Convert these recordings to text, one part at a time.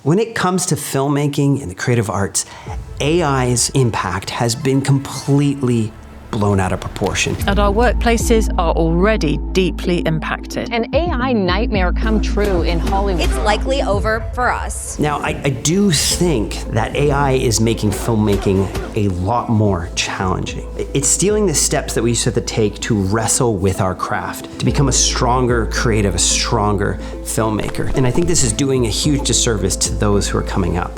When it comes to filmmaking and the creative arts, AI's impact has been completely blown out of proportion. And our workplaces are already deeply impacted. An AI nightmare come true in Hollywood. It's likely over for us. Now, I do think that AI is making filmmaking a lot more challenging. It's stealing the steps that we used to have to take to wrestle with our craft, to become a stronger creative, a stronger filmmaker. And I think this is doing a huge disservice to those who are coming up.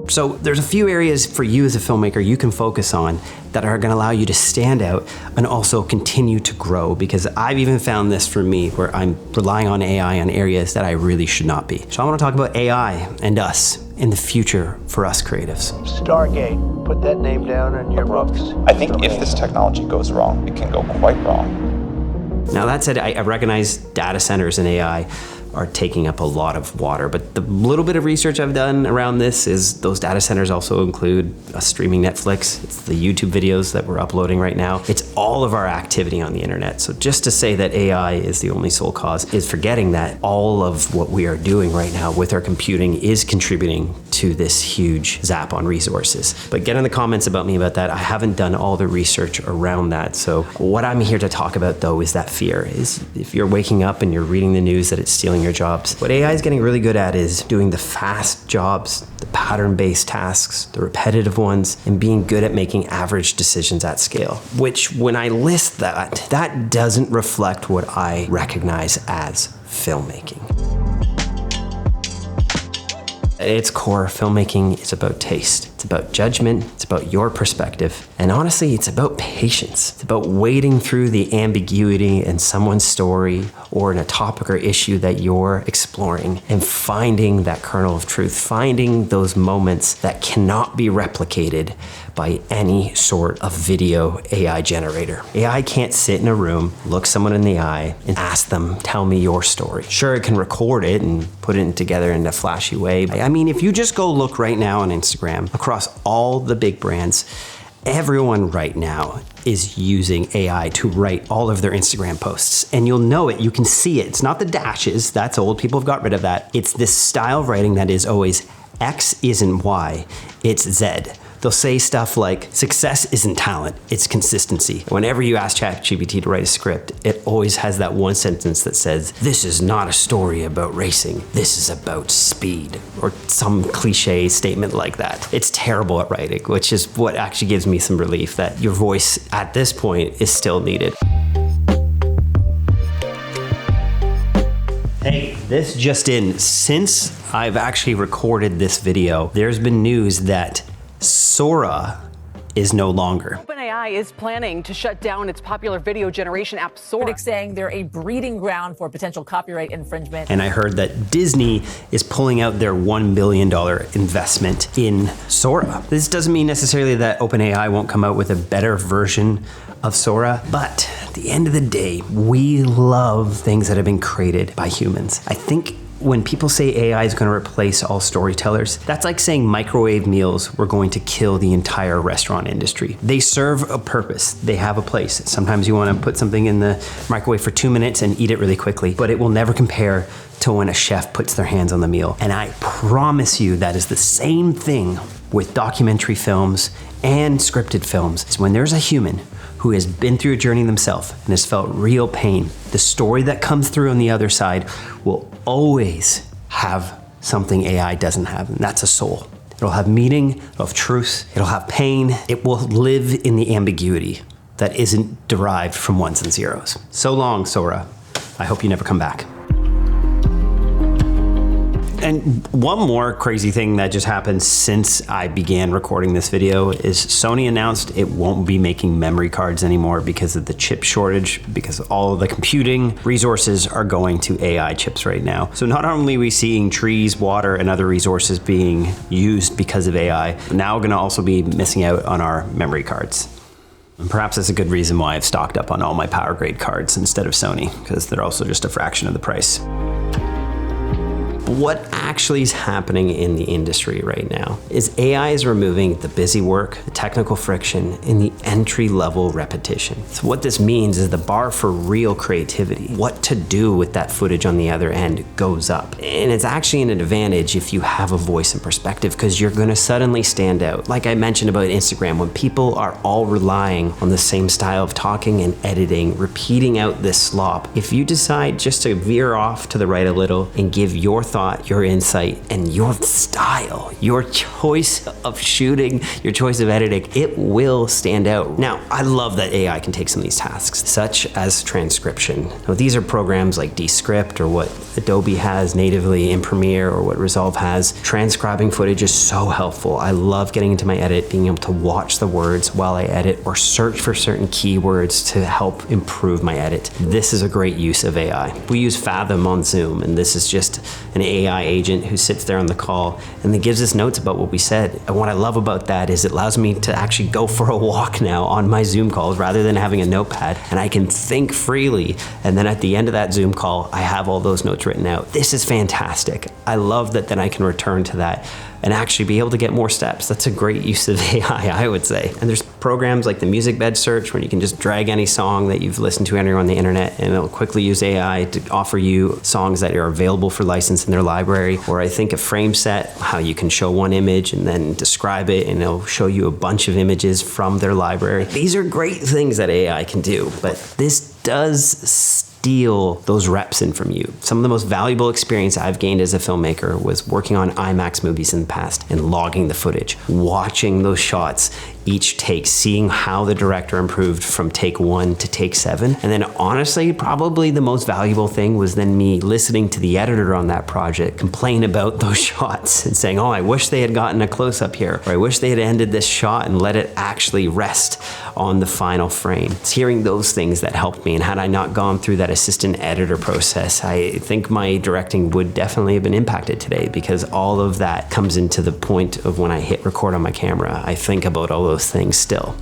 So there's a few areas for you as a filmmaker you can focus on that are gonna allow you to stand out and also continue to grow, because I've even found this for me where I'm relying on AI on areas that I really should not be. So I wanna talk about AI and us in the future for us creatives. Stargate, put that name down in your books. I think if this technology goes wrong, it can go quite wrong. Now that said, I recognize data centers and AI are taking up a lot of water, but the little bit of research I've done around this is those data centers also include a streaming Netflix. It's the YouTube videos that we're uploading right now. It's all of our activity on the internet. So just to say that AI is the only sole cause is forgetting that all of what we are doing right now with our computing is contributing to this huge zap on resources. But get in the comments about me about that. I haven't done all the research around that. So what I'm here to talk about though is that fear. Is if you're waking up and you're reading the news that it's stealing your jobs. What AI is getting really good at is doing the fast jobs, the pattern-based tasks, the repetitive ones, and being good at making average decisions at scale. Which, when I list that, that doesn't reflect what I recognize as filmmaking. At its core, filmmaking is about taste. It's about judgment, it's about your perspective, and honestly, it's about patience. It's about wading through the ambiguity in someone's story or in a topic or issue that you're exploring and finding that kernel of truth, finding those moments that cannot be replicated by any sort of video AI generator. AI can't sit in a room, look someone in the eye, and ask them, tell me your story. Sure, it can record it and put it together in a flashy way. I mean, if you just go look right now on Instagram, across all the big brands, everyone right now is using AI to write all of their Instagram posts. And you'll know it, you can see it. It's not the dashes, that's old, people have got rid of that. It's this style of writing that is always X isn't Y, it's Z. They'll say stuff like, success isn't talent, it's consistency. Whenever you ask ChatGPT to write a script, it always has that one sentence that says, this is not a story about racing, this is about speed, or some cliche statement like that. It's terrible at writing, which is what actually gives me some relief that your voice at this point is still needed. Hey, this just in. Since I've actually recorded this video, there's been news that Sora is no longer. OpenAI is planning to shut down its popular video generation app Sora. Critics saying they're a breeding ground for potential copyright infringement. And I heard that Disney is pulling out their $1 billion investment in Sora. This doesn't mean necessarily that OpenAI won't come out with a better version of Sora, but at the end of the day, we love things that have been created by humans. I think when people say AI is going to replace all storytellers, that's like saying microwave meals were going to kill the entire restaurant industry. They serve a purpose. They have a place. Sometimes you want to put something in the microwave for 2 minutes and eat it really quickly, but it will never compare to when a chef puts their hands on the meal. And I promise you that is the same thing with documentary films and scripted films. It's when there's a human who has been through a journey themselves and has felt real pain, the story that comes through on the other side will always have something AI doesn't have, and that's a soul. It'll have meaning, it'll have truth, it'll have pain, it will live in the ambiguity that isn't derived from ones and zeros. So long, Sora. I hope you never come back. And one more crazy thing that just happened since I began recording this video is Sony announced it won't be making memory cards anymore because of the chip shortage, because all of the computing resources are going to AI chips right now. So not only are we seeing trees, water, and other resources being used because of AI, but now we're gonna also be missing out on our memory cards. And perhaps that's a good reason why I've stocked up on all my POWERGRADE cards instead of Sony, because they're also just a fraction of the price. what actually is happening in the industry right now is AI is removing the busy work, the technical friction, and the entry-level repetition. So what this means is the bar for real creativity, what to do with that footage on the other end, goes up. And it's actually an advantage if you have a voice and perspective, because you're gonna suddenly stand out. Like I mentioned about Instagram, when people are all relying on the same style of talking and editing, repeating out this slop, if you decide just to veer off to the right a little and give your thought, your insight, and your style, your choice of shooting, your choice of editing, it will stand out. Now, I love that AI can take some of these tasks, such as transcription. Now, these are programs like Descript or what Adobe has natively in Premiere or what Resolve has. Transcribing footage is so helpful. I love getting into my edit, being able to watch the words while I edit or search for certain keywords to help improve my edit. This is a great use of AI. We use Fathom on Zoom, and this is just an AI agent who sits there on the call and then gives us notes about what we said. And what I love about that is it allows me to actually go for a walk now on my Zoom calls rather than having a notepad, and I can think freely. And then at the end of that Zoom call, I have all those notes written out. This is fantastic. I love that then I can return to that and actually be able to get more steps. That's a great use of AI, I would say. And there's programs like the Music Bed Search where you can just drag any song that you've listened to anywhere on the internet, and it'll quickly use AI to offer you songs that are available for license in their library. Or I think a Frame Set, how you can show one image and then describe it, and it'll show you a bunch of images from their library. These are great things that AI can do, but this does steal those reps in from you. Some of the most valuable experience I've gained as a filmmaker was working on IMAX movies in the past and logging the footage, watching those shots, each take, seeing how the director improved from take 1 to take 7. And then honestly, probably the most valuable thing was then me listening to the editor on that project complain about those shots and saying, oh, I wish they had gotten a close-up here, or I wish they had ended this shot and let it actually rest on the final frame. It's hearing those things that helped me, and had I not gone through that assistant editor process, I think my directing would definitely have been impacted today, because all of that comes into the point of when I hit record on my camera. I think about all those things still.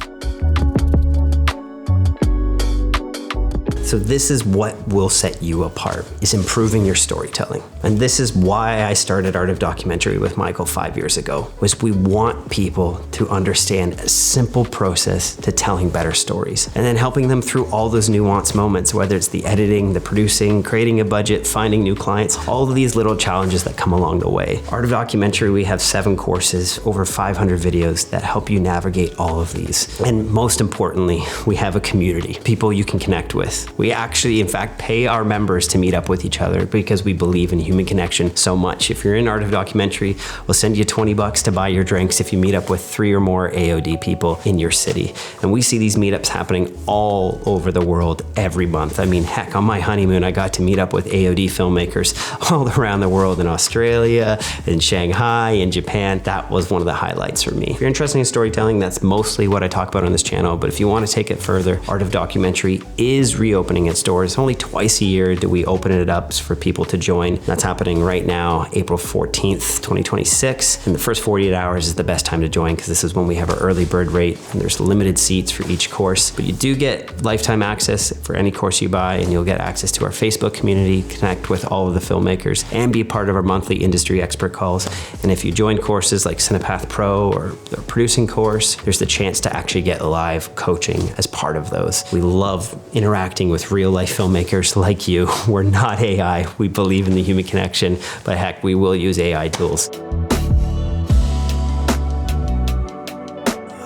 So this is what will set you apart, is improving your storytelling. And this is why I started Art of Documentary with Michael 5 years ago, was we want people to understand a simple process to telling better stories, and then helping them through all those nuanced moments, whether it's the editing, the producing, creating a budget, finding new clients, all of these little challenges that come along the way. Art of Documentary, we have 7 courses, over 500 videos that help you navigate all of these. And most importantly, we have a community, people you can connect with. We actually, in fact, pay our members to meet up with each other because we believe in human connection so much. If you're in Art of Documentary, we'll send you $20 to buy your drinks if you meet up with 3 or more AOD people in your city. And we see these meetups happening all over the world every month. I mean, heck, on my honeymoon, I got to meet up with AOD filmmakers all around the world, in Australia, in Shanghai, in Japan. That was one of the highlights for me. If you're interested in storytelling, that's mostly what I talk about on this channel. But if you want to take it further, Art of Documentary is reopening its doors. Only twice a year do we open it up for people to join. That's happening right now, April 14th, 2026. And the first 48 hours is the best time to join, because this is when we have our early bird rate, and there's limited seats for each course. But you do get lifetime access for any course you buy, and you'll get access to our Facebook community, connect with all of the filmmakers, and be a part of our monthly industry expert calls. And if you join courses like Cinepath Pro or the producing course, there's the chance to actually get live coaching as part of those. We love interacting with real life filmmakers like you. We're not AI. We believe in the human connection, but heck, we will use AI tools.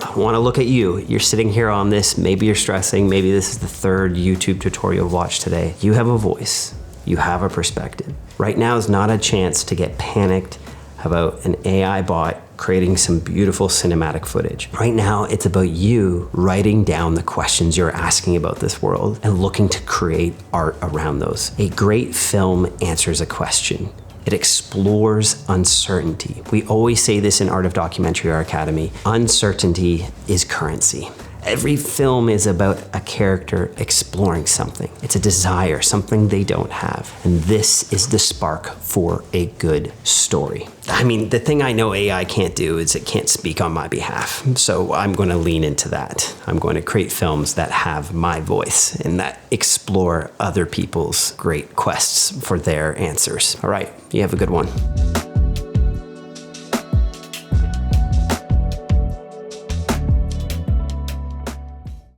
I want to look at you. You're sitting here on this. Maybe you're stressing. Maybe this is the 3rd YouTube tutorial watch today. You have a voice. You have a perspective. Right now is not a chance to get panicked about an AI bot creating some beautiful cinematic footage. Right now, it's about you writing down the questions you're asking about this world and looking to create art around those. A great film answers a question. It explores uncertainty. We always say this in Art of Documentary, our academy. Uncertainty is currency. Every film is about a character exploring something. It's a desire, something they don't have. And this is the spark for a good story. I mean, the thing I know AI can't do is it can't speak on my behalf. So I'm going to lean into that. I'm going to create films that have my voice and that explore other people's great quests for their answers. All right, you have a good one.